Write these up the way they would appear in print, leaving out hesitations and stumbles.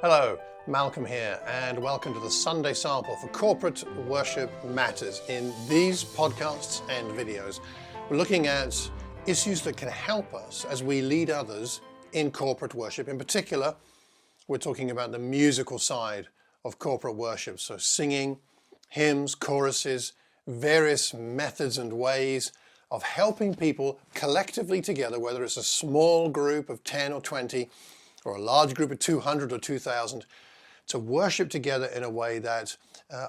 Hello, Malcolm here, and welcome to the Sunday Sample for Corporate Worship Matters. In these podcasts and videos, we're looking at issues that can help us as we lead others in corporate worship. In particular, we're talking about the musical side of corporate worship, so singing, hymns, choruses, various methods and ways of helping people collectively together, whether it's a small group of 10 or 20 or a large group of 200 or 2,000, to worship together in a way that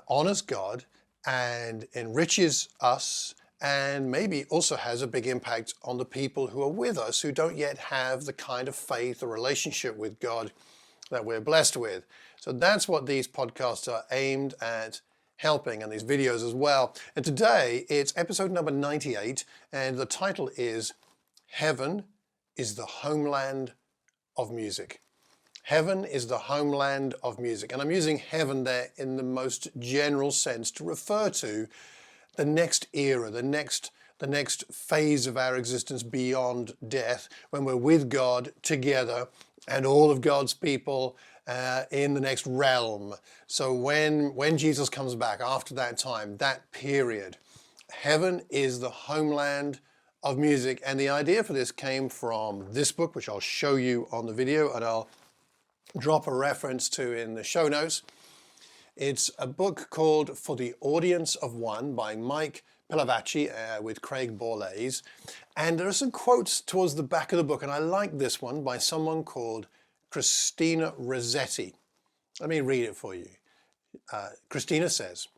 honors God and enriches us, and maybe also has a big impact on the people who are with us who don't yet have the kind of faith or relationship with God that we're blessed with. So that's what these podcasts are aimed at helping, and these videos as well. And today it's episode number 98, and the title is Heaven is the Homeland of Music. Heaven is the homeland of music. And I'm using heaven there in the most general sense to refer to the next era, the next phase of our existence beyond death, when we're with God together and all of God's people in the next realm. So when Jesus comes back after that time, that period, heaven is the homeland of music. And the idea for this came from this book, which I'll show you on the video and I'll drop a reference to in the show notes. It's a book called For the Audience of One by Mike Pilavachi with Craig Borlase. And there are some quotes towards the back of the book, and I like this one by someone called Christina Rossetti. Let me read it for you. Christina says,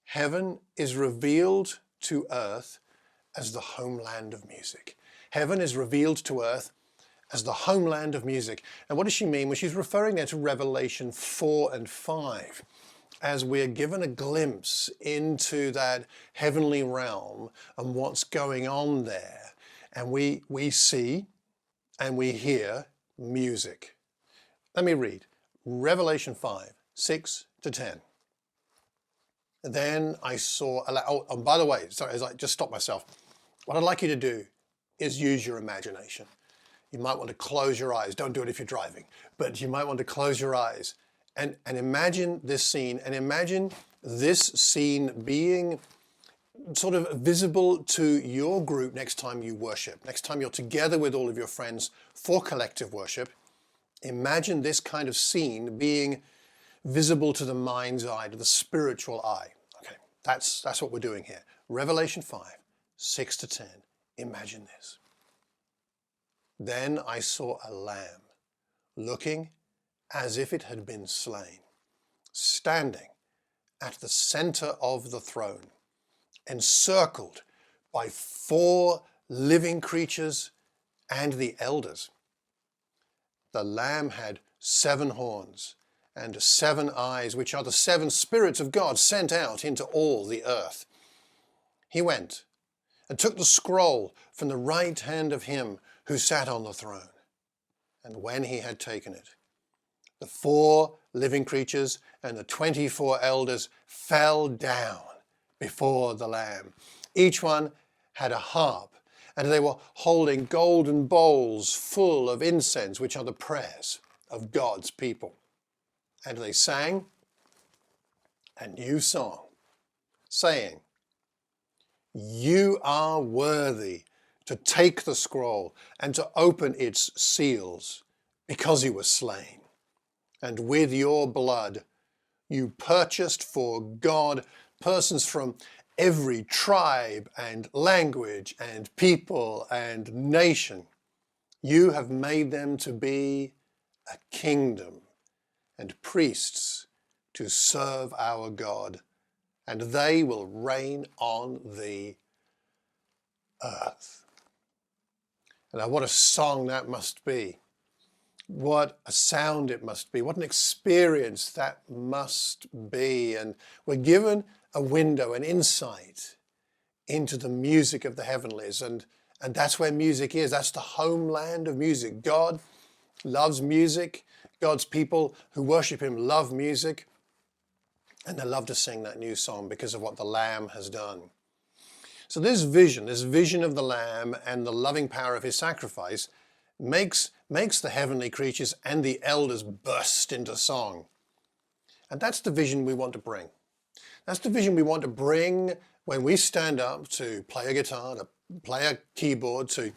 "Heaven is revealed to earth as the homeland of music." Heaven is revealed to earth as the homeland of music. And what does she mean? Well, she's referring there to Revelation 4 and 5, as we're given a glimpse into that heavenly realm and what's going on there. And we see and we hear music. Let me read Revelation 5, 6 to 10. Then I saw, and by the way, sorry, as I just stopped myself, what I'd like you to do is use your imagination. You might want to close your eyes. Don't do it if you're driving, but you might want to close your eyes and imagine this scene, and imagine this scene being sort of visible to your group next time you worship. Next time you're together with all of your friends for collective worship, imagine this kind of scene being visible to the mind's eye, to the spiritual eye. Okay, that's what we're doing here. Revelation 5, 6 to 10. Imagine this. Then I saw a lamb, looking as if it had been slain, standing at the center of the throne, encircled by 4 living creatures and the elders. The lamb had 7 horns and 7 eyes, which are the 7 spirits of God sent out into all the earth. He went and took the scroll from the right hand of him who sat on the throne. And when he had taken it, the 4 living creatures and the 24 elders fell down before the Lamb. Each one had a harp, and they were holding golden bowls full of incense, which are the prayers of God's people. And they sang a new song, saying, "You are worthy to take the scroll and to open its seals, because you were slain. And with your blood you purchased for God persons from every tribe and language and people and nation. You have made them to be a kingdom and priests to serve our God, and they will reign on the earth." Now, what a song that must be. What a sound it must be. What an experience that must be. And we're given a window, an insight into the music of the heavenlies. And that's where music is. That's the homeland of music. God loves music. God's people who worship him love music. And they love to sing that new song because of what the Lamb has done. So this vision of the Lamb and the loving power of his sacrifice makes the heavenly creatures and the elders burst into song. And that's the vision we want to bring. That's the vision we want to bring when we stand up to play a guitar, to play a keyboard, to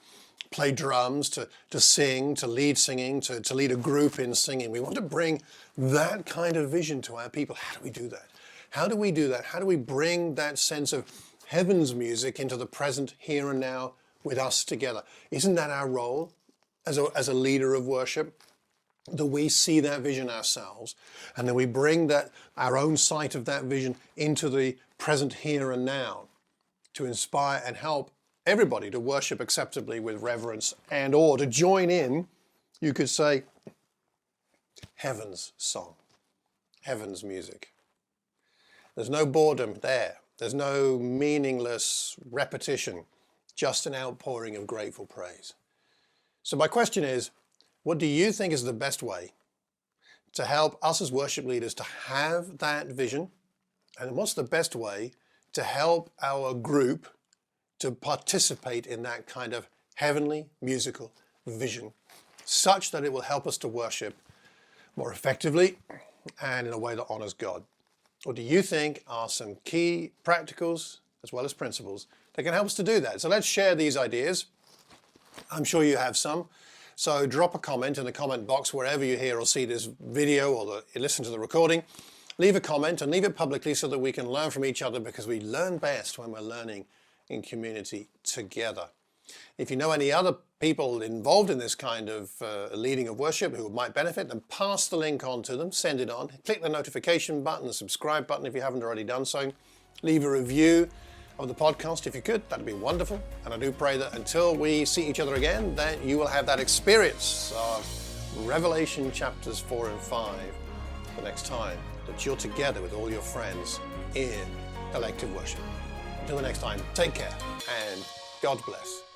play drums, to sing, to lead singing, to lead a group in singing. We want to bring that kind of vision to our people. How do we do that? How do we do that? How do we bring that sense of heaven's music into the present, here and now, with us together? Isn't that our role as a leader of worship? That we see that vision ourselves, and then we bring that, our own sight of that vision, into the present, here and now, to inspire and help everybody to worship acceptably with reverence and awe, to join in, you could say, heaven's song, heaven's music. There's no boredom there. There's no meaningless repetition, just an outpouring of grateful praise. So my question is, what do you think is the best way to help us as worship leaders to have that vision? And what's the best way to help our group to participate in that kind of heavenly musical vision, such that it will help us to worship more effectively and in a way that honors God? What do you think are some key practicals as well as principles that can help us to do that? So let's share these ideas. I'm sure you have some. So drop a comment in the comment box wherever you hear or see this video or listen to the recording. Leave a comment and leave it publicly so that we can learn from each other, because we learn best when we're learning in community together. If you know any other people involved in this kind of leading of worship who might benefit, then pass the link on to them, send it on. Click the notification button, the subscribe button if you haven't already done so. Leave a review of the podcast if you could. That'd be wonderful. And I do pray that until we see each other again, that you will have that experience of Revelation chapters 4 and 5 the next time that you're together with all your friends in collective worship. Until the next time, take care and God bless.